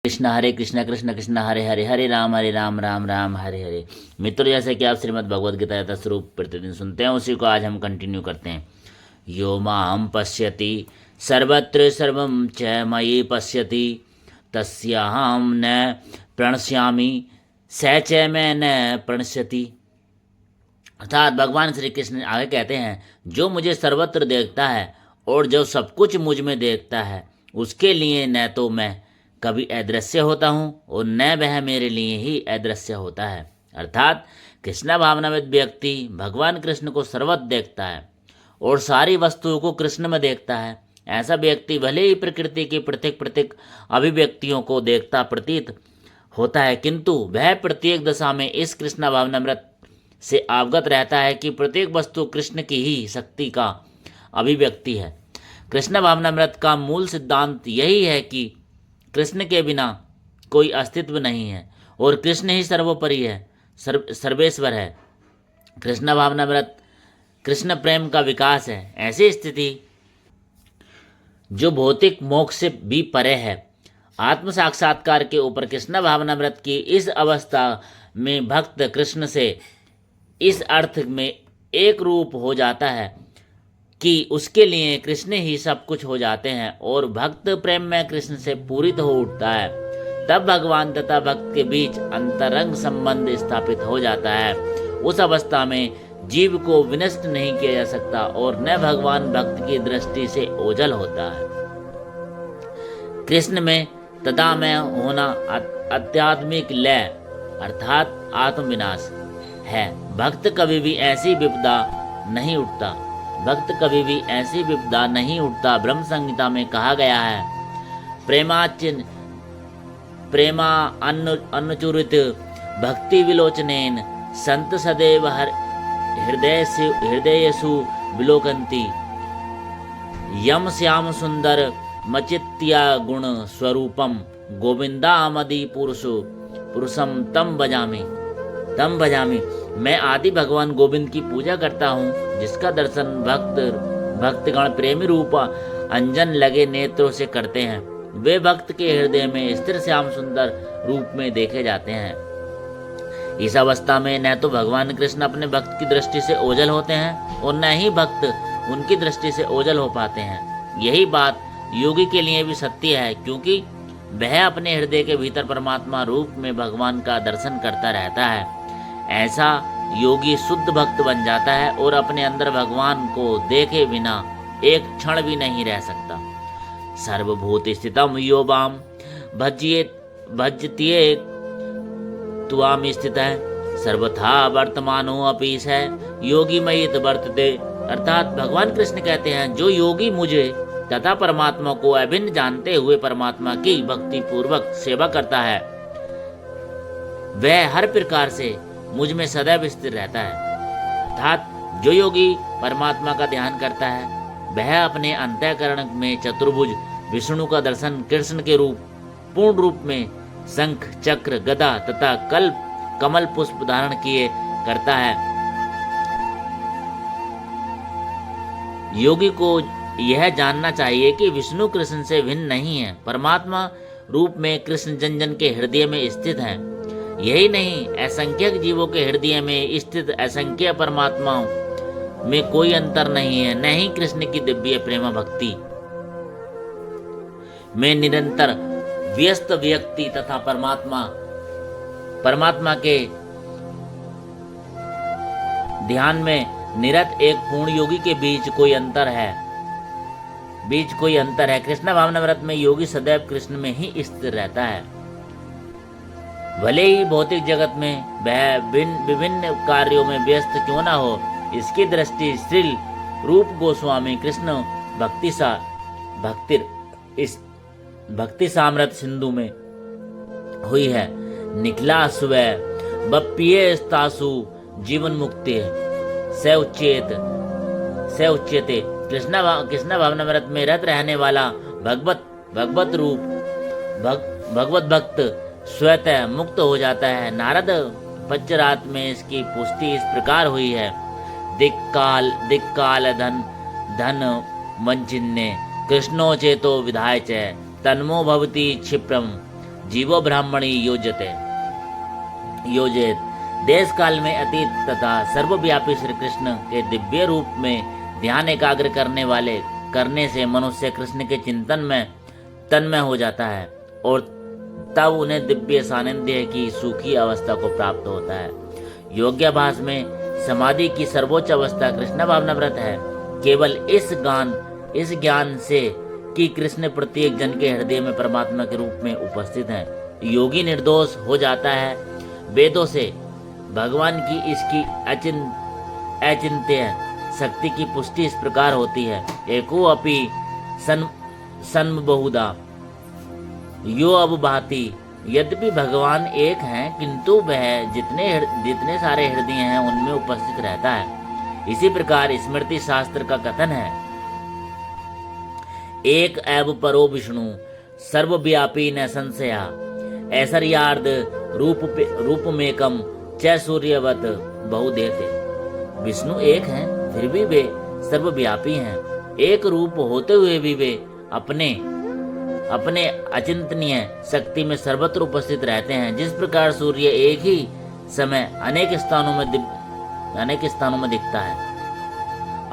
कृष्ण हरे कृष्ण कृष्ण कृष्ण हरे हरे हरे राम राम राम हरे हरे। मित्रों, जैसे कि आप श्रीमद् भगवद गीता यथा स्वरूप प्रतिदिन सुनते हैं, उसी को आज हम कंटिन्यू करते हैं। यो मां पश्यति सर्वत्र सर्वं च मयि पश्यति तस्याहं न प्रणश्यामि स च मैं न प्रणश्यति। अर्थात भगवान श्री कृष्ण आगे कहते हैं, जो मुझे सर्वत्र देखता है और जो सब कुछ मुझ में देखता है, उसके लिए न तो मैं कभी अदृश्य होता हूँ और न वह मेरे लिए ही अदृश्य होता है। अर्थात कृष्ण भावनाविद व्यक्ति भगवान कृष्ण को सर्वत्र देखता है और सारी वस्तुओं को कृष्ण में देखता है। ऐसा व्यक्ति भले ही प्रकृति की प्रत्येक प्रत्येक अभिव्यक्तियों को देखता प्रतीत होता है, किंतु वह प्रत्येक दशा में इस कृष्ण भावनामृत से अवगत रहता है कि प्रत्येक वस्तु कृष्ण की ही शक्ति का अभिव्यक्ति है। कृष्ण भावनामृत का मूल सिद्धांत यही है कि कृष्ण के बिना कोई अस्तित्व नहीं है और कृष्ण ही सर्वोपरि है, सर्वेश्वर है। कृष्ण भावनामृत कृष्ण प्रेम का विकास है, ऐसी स्थिति जो भौतिक मोक्ष से भी परे है। आत्म साक्षात्कार के ऊपर कृष्ण भावनामृत की इस अवस्था में भक्त कृष्ण से इस अर्थ में एक रूप हो जाता है कि उसके लिए कृष्ण ही सब कुछ हो जाते हैं और भक्त प्रेम में कृष्ण से पूरित हो उठता है। तब भगवान तथा भक्त के बीच अंतरंग संबंध स्थापित हो जाता है। उस अवस्था में जीव को विनष्ट नहीं किया जा सकता और न भगवान भक्त की दृष्टि से ओझल होता है। कृष्ण में तदा में होना आध्यात्मिक लय अर्थात आत्मविनाश है। भक्त कभी भी ऐसी विपदा नहीं उठता ब्रह्म संहिता में कहा गया है, प्रेमा अन्नचुरित भक्ति विलोचनेन संत सदैव हृदयसु विलोकन्ति यम श्याम सुंदर मचित्या गुण स्वरूपम गोविंदामदि पुरुषम तम भजामि। मैं आदि भगवान गोविंद की पूजा करता हूँ, जिसका दर्शन भक्तगण प्रेमी रूप अंजन लगे नेत्रों से करते हैं। वे भक्त के हृदय में स्थिर श्याम सुंदर रूप में देखे जाते हैं। इस अवस्था में न तो भगवान कृष्ण अपने भक्त की दृष्टि से ओझल होते हैं और न ही भक्त उनकी दृष्टि से ओझल हो पाते हैं। यही बात योगी के लिए भी सत्य है, क्योंकि वह अपने हृदय के भीतर परमात्मा रूप में भगवान का दर्शन करता रहता है। ऐसा योगी शुद्ध भक्त बन जाता है और अपने अंदर भगवान को देखे बिना एक क्षण भी नहीं रह सकता। सर्वभूत स्थितम यो वाम भज्यते त्वाम स्थित है सर्वथा वर्तमानो अपि है योगी मयित वर्तते। अर्थात भगवान कृष्ण कहते हैं, जो योगी मुझे तथा परमात्मा को अभिन्न जानते हुए परमात्मा की भक्ति पूर्वक सेवा करता है, वह हर प्रकार से मुझ में सदैव स्थिर रहता है। अर्थात जो योगी परमात्मा का ध्यान करता है, वह अपने अंतःकरण में चतुर्भुज विष्णु का दर्शन कृष्ण के पूर्ण रूप में शंख चक्र गदा तथा कमल पुष्प धारण किए करता है। योगी को यह जानना चाहिए कि विष्णु कृष्ण से भिन्न नहीं है। परमात्मा रूप में कृष्ण जन जन के हृदय में स्थित है। यही नहीं, असंख्यक जीवों के हृदय में स्थित असंख्य परमात्माओं में कोई अंतर नहीं है। न ही कृष्ण की दिव्य प्रेम भक्ति में निरंतर व्यस्त व्यक्ति तथा परमात्मा के ध्यान में निरत एक पूर्ण योगी के बीच कोई अंतर है। कृष्ण भावनामृत में योगी सदैव कृष्ण में ही स्थिर रहता है। भले ही भौतिक जगत में वह विभिन्न कार्यों में व्यस्त क्यों न हो, इसकी दृष्टि श्री रूप गोस्वामी कृष्ण भक्ति सामृत सिंधु में हुई है। निखिला सुवै बप्पिये स्तासु जीवन मुक्ति से उच्चेते। कृष्ण भावनामृत में रत रहने वाला भगवत भक्त स्वतः मुक्त हो जाता है। नारद पंचरात में इसकी पुष्टि इस प्रकार हुई है। दिक्काल धन मंचिन्ने कृष्णो चेतो विधाय च तन्मो भवति क्षिप्रम जीवो ब्राह्मणी योजते योजित। देश काल में अतीत तथा सर्वव्यापी श्री कृष्ण के दिव्य रूप में ध्यान एकाग्र करने से मनुष्य कृष्ण के चिंतन में तन्मय हो जाता है और तब उन्हें दिव्य सानिध्य की सुखी अवस्था को प्राप्त होता है। योगाभ्यास में समाधि की सर्वोच्च अवस्था कृष्ण भावना व्रत है। केवल इस ज्ञान से कि कृष्ण प्रत्येक जन के हृदय में परमात्मा के रूप में उपस्थित है, योगी निर्दोष हो जाता है। वेदों से भगवान की इसकी अचिंत्य शक्ति की पुष्टि इस प्रकार होती है। एको अपि सन बहुधा यो अब भाति। यद्यपि भगवान एक हैं, किंतु वह जितने सारे हृदय हैं उनमें उपस्थित रहता है। इसी प्रकार स्मृति शास्त्र का कथन है, एक एव परो विष्णु सर्वव्यापी न संशया। ऐश्वर्यार्ध रूपमेकम च सूर्यवत बहुदेते। विष्णु एक हैं, फिर भी वे सर्वव्यापी हैं। एक रूप होते हुए भी वे अपने अचिंतनीय शक्ति में सर्वत्र उपस्थित रहते हैं। जिस प्रकार सूर्य एक ही समय अनेक स्थानों में दिखता है।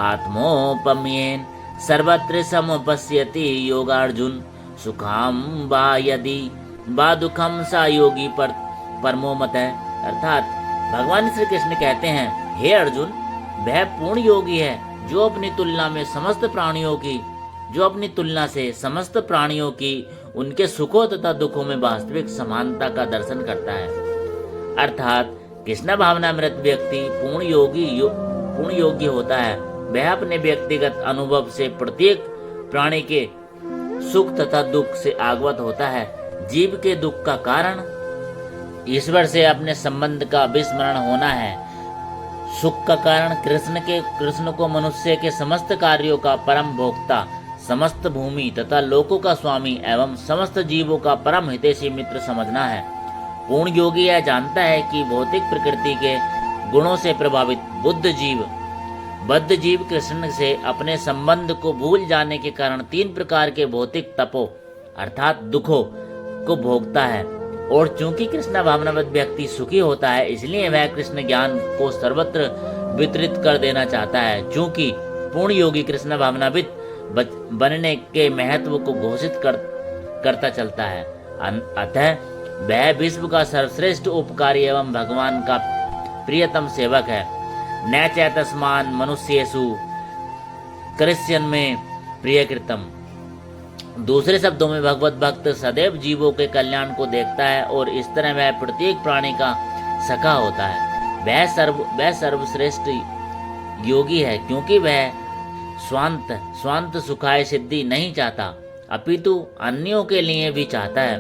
आत्मोपम्येन सर्वत्र समुपस्यति योगार्जुन। सुखम वा यदि वा दुखम सा योगी परमो मत है। अर्थात भगवान श्री कृष्ण कहते हैं, हे अर्जुन, वह पूर्ण योगी है जो अपनी तुलना से समस्त प्राणियों की उनके सुखों तथा दुखों में वास्तविक समानता का दर्शन करता है। अर्थात कृष्ण भावनामृत व्यक्ति पूर्ण योगी होता है। वह अपने व्यक्तिगत अनुभव से प्रत्येक प्राणी के सुख तथा दुख से अवगत होता है। जीव के दुख का कारण ईश्वर से अपने संबंध का विस्मरण होना है। सुख का कारण कृष्ण को मनुष्य के समस्त कार्यों का परम भोक्ता, समस्त भूमि तथा लोकों का स्वामी एवं समस्त जीवों का परम हितैषी मित्र समझना है। पूर्ण योगी यह जानता है कि भौतिक प्रकृति के गुणों से प्रभावित बद्ध जीव कृष्ण से अपने संबंध को भूल जाने के कारण 3 प्रकार के भौतिक तपों अर्थात दुखों को भोगता है। और चूंकि कृष्ण भावनावत व्यक्ति सुखी होता है, इसलिए वह कृष्ण ज्ञान को सर्वत्र वितरित कर देना चाहता है। चूंकि पूर्ण योगी कृष्ण भावनावित बनने के महत्व को घोषित करता चलता है, अतः वह विश्व का सर्वश्रेष्ठ उपकारी एवं भगवान का प्रियतम सेवक है। न चैतस्मान मनुष्येषु कृष्ण में प्रियकृतम। दूसरे शब्दों में भगवत भक्त सदैव जीवों के कल्याण को देखता है और इस तरह वह प्रत्येक प्राणी का सखा होता है। वह सर्वश्रेष्ठ योगी है, क्योंकि वह स्वांत सुखाय सिद्धि नहीं चाहता, अपितु अन्यों के लिए भी चाहता है।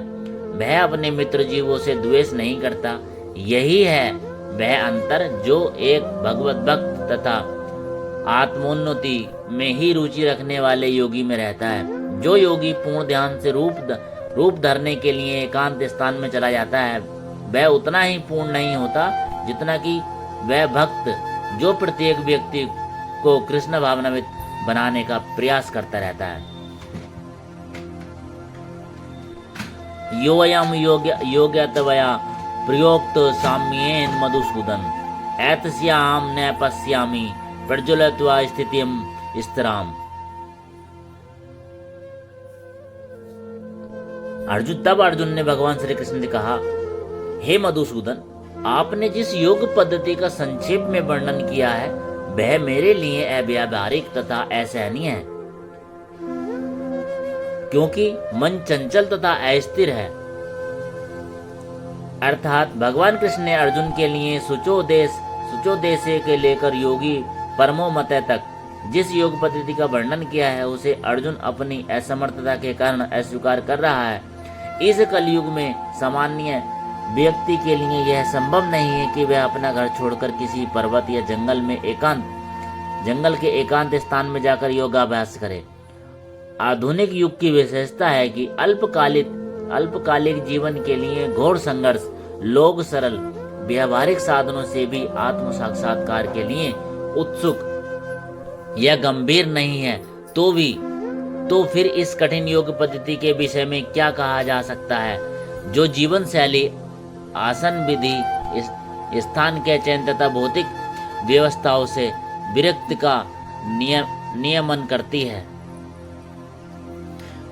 वह अपने मित्र जीवों से द्वेष नहीं करता। यही है वह अंतर जो एक भगवत भक्त तथा आत्मोन्नति में ही रुचि रखने वाले योगी में रहता है। जो योगी पूर्ण ध्यान से रूप धरने के लिए एकांत स्थान में चला जाता है, वह उतना ही पूर्ण नहीं होता जितना कि वह भक्त जो प्रत्येक व्यक्ति को कृष्ण भावनावित बनाने का प्रयास करता रहता है। योयम योग्यतवया प्रयोक्त साम्येन मधुसूदन एतस्याम न पश्यामि प्रज्वलत्वा स्थितिम स्थिराम। अर्जुन ने भगवान श्री कृष्ण से कहा, हे मधुसूदन, आपने जिस योग पद्धति का संक्षेप में वर्णन किया है वह मेरे लिए अव्यावहारिक तथा असहनीय है, क्योंकि मन चंचल तथा अस्थिर है। अर्थात भगवान कृष्ण ने अर्जुन के लिए सुचोदेश के लेकर योगी परमो मत तक जिस योग पद्धति का वर्णन किया है उसे अर्जुन अपनी असमर्थता के कारण अस्वीकार कर रहा है। इस कलयुग में सामान्य व्यक्ति के लिए यह संभव नहीं है कि वह अपना घर छोड़कर किसी पर्वत या जंगल के एकांत स्थान में जाकर योगाभ्यास करे। आधुनिक युग की विशेषता है कि अल्पकालिक जीवन के लिए घोर संघर्ष लोग सरल व्यावहारिक साधनों से भी आत्म साक्षात्कार के लिए उत्सुक या गंभीर नहीं है, तो फिर इस कठिन योग पद्धति के विषय में क्या कहा जा सकता है। जो जीवन शैली, आसन विधि, स्थान के चयन तथा भौतिक व्यवस्थाओं से विरक्ति का नियमन करती है।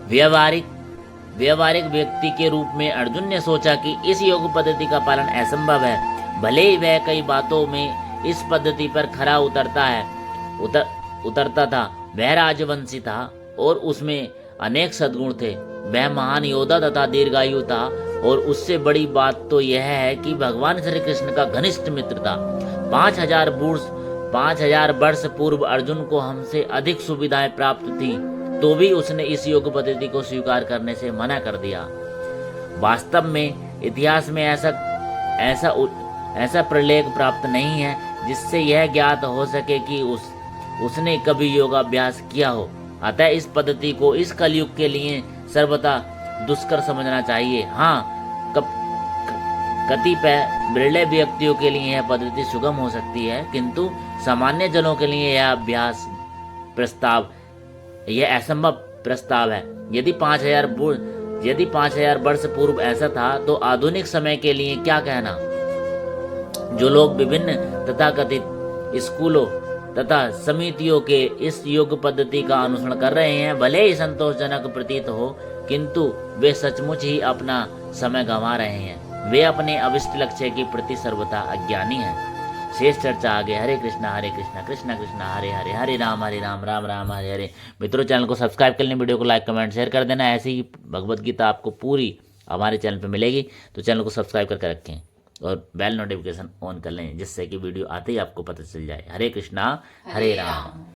व्यवहारिक व्यक्ति के रूप में अर्जुन ने सोचा कि इस योग पद्धति का पालन असंभव है। भले ही वह कई बातों में इस पद्धति पर खरा उतरता था। वह राजवंशी था और उसमें अनेक सद्गुण थे। वह महान योद्धा तथा दीर्घायु था और उससे बड़ी बात तो यह है कि भगवान श्री कृष्ण का घनिष्ठ मित्र था। 5000 वर्ष पूर्व अर्जुन को हमसे अधिक सुविधाएं प्राप्त थी, तो भी उसने इस योग पद्धति को स्वीकार करने से मना कर दिया। वास्तव में इतिहास में ऐसा प्रलेख प्राप्त नहीं है जिससे यह ज्ञात हो सके कि उसने कभी योगाभ्यास किया हो। अतः इस पद्धति को इस कलयुग के लिए सर्वथा दुष्कर समझना चाहिए। हाँ, कतिपय बिरले व्यक्तियों के लिए यह पद्धति सुगम हो सकती है, किंतु सामान्य जनों के लिए यह अभ्यास प्रस्ताव यह असंभव प्रस्ताव है। यदि 5000 वर्ष पूर्व ऐसा था, तो आधुनिक समय के लिए क्या कहना। जो लोग विभिन्न तथाकथित स्कूलों तथा समितियों के इस योग पद्धति का अनुसरण कर रहे हैं, भले ही संतोषजनक प्रतीत हो, किंतु वे सचमुच ही अपना समय गंवा रहे हैं। वे अपने अभिष्ट लक्ष्य के प्रति सर्वथा अज्ञानी हैं। शेष चर्चा आगे। हरे कृष्णा कृष्णा कृष्णा हरे हरे, हरे राम राम राम हरे हरे। मित्रों, चैनल को सब्सक्राइब कर लें, वीडियो को लाइक कमेंट शेयर कर देना। ऐसे ही भगवत गीता आपको पूरी हमारे चैनल पे मिलेगी, तो चैनल को सब्सक्राइब करके रखें और बेल नोटिफिकेशन ऑन कर लें, जिससे कि वीडियो आते ही आपको पता चल जाए। हरे कृष्णा हरे राम।